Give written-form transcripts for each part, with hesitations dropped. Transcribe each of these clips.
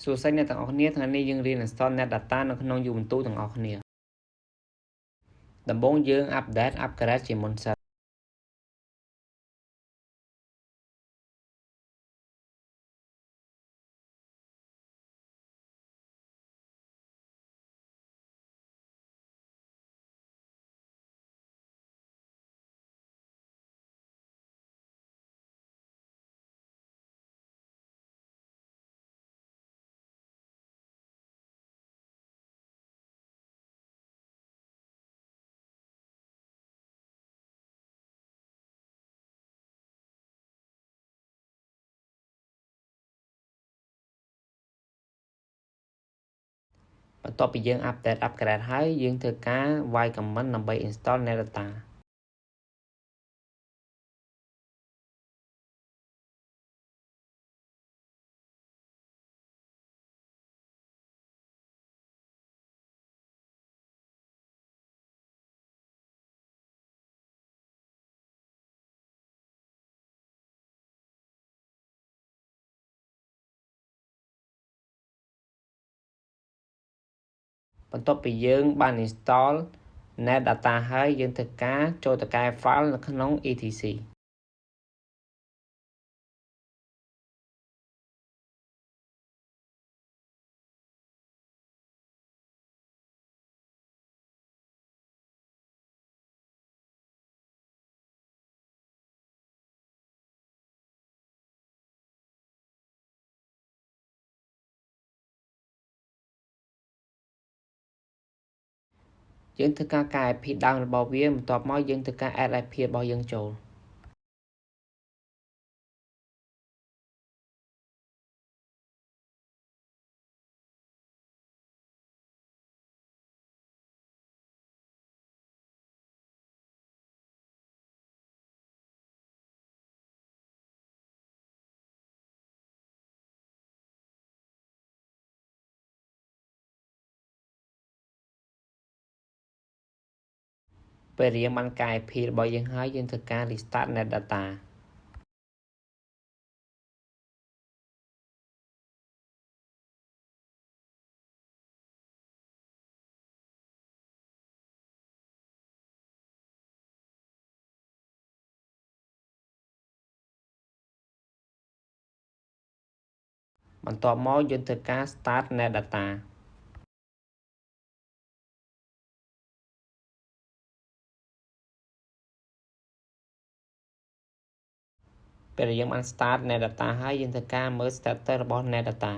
សួស្តីអ្នកទាំងអស់គ្នាថ្ងៃនេះយើងរៀន install net data នៅក្នុង Ubuntu ទាំងអស់គ្នាដំបូងយើង update upgrade ជាមុនសិនបន្ទាប់ពីយើង update upgrade ហើយយើងធ្វើការវាយ command ដើម្បី install net data បន្ទាប់ពីយើងបាន install net data ហើយយើងធ្វើការចូលទៅកែ file នៅក្នុង etc យើងធ្វើការកែ IP ដើមរបស់វាបន្ទាប់មកយើងធ្វើការ add IP របស់យើងចូលពេលរៀងបានកែ IP របស់យើងហើយយើងធ្វើការ restart net data បន្ទាប់មកយើងធ្វើការ start net data ពេលយើងបាន start net data ហើយយើងធ្វើការមើល status របស់ net data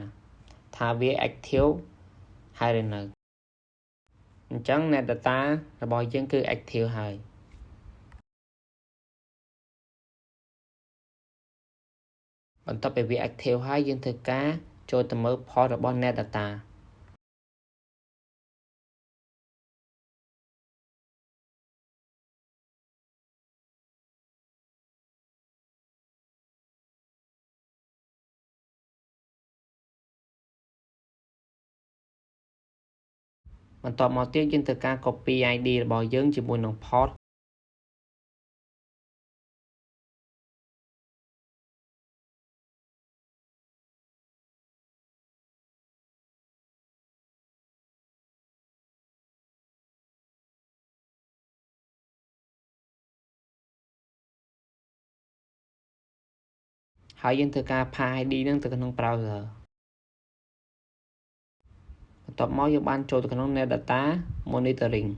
ថាវា active ហើយឬនៅអញ្ចឹង net data របស់យើងគឺ active ហើយបន្ទាប់ពីវា active ហើយយើងធ្វើការចូលទៅមើល port របស់ net data បន្ទាប់មកទៀតយើងធ្វើការ copy ID របស់យើងជាមួយនឹង port ហើយយើងធ្វើការ paste ID នឹងទៅក្នុង browser បន្ទាប់មកយើងបានចូលទៅក្នុង net data monitoring